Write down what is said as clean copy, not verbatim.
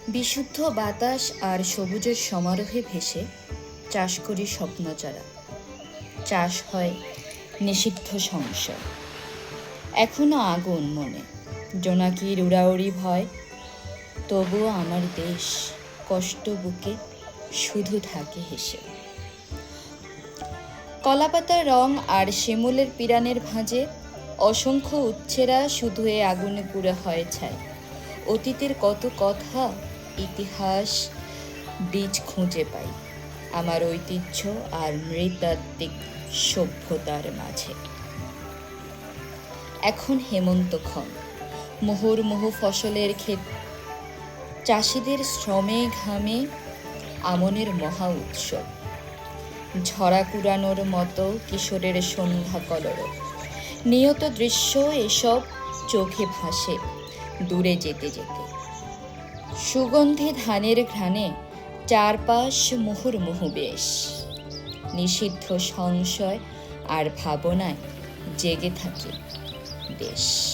বিশুদ্ধ বাতাস আর সবুজের সমারোহে ভেসে চাষ করি স্বপ্নচারা। চাষ হয় নিষিদ্ধ সংশয়। এখনো আগুন মনে, জোনাকির উড়াউড়ি ভয়। তবুও আমার দেশ কষ্ট বুকে শুধু থাকে হেসে। কলাপাতার রং আর শিমুলের পিরানের ভাঁজে অসংখ্য উচ্ছেরা শুধু এ আগুনে পুড়ে হয় ছাই। অতীতের কত কথা, ইতিহাস, বীজ খুঁজে পাই আমার ঐতিহ্য আর নৃতাত্ত্বিক সভ্যতার মাঝে। এখন হেমন্তক্ষণ, মুহুর্মুহু ফসলের ক্ষেত, চাষিদের শ্রমে ঘামে আমনের মহা উৎসব। ঝরা কুড়ানোর মতো কিশোরের সন্ধ্যা কলরব, নিয়ত দৃশ্য এসব চোখে ভাসে দূরে যেতে যেতে। সুগন্ধি ধানের ঘ্রাণে চারপাশ মুহুর্মুহু বেশ। নিষিদ্ধ সংশয় আর ভাবনায় জেগে থাকে দেশ।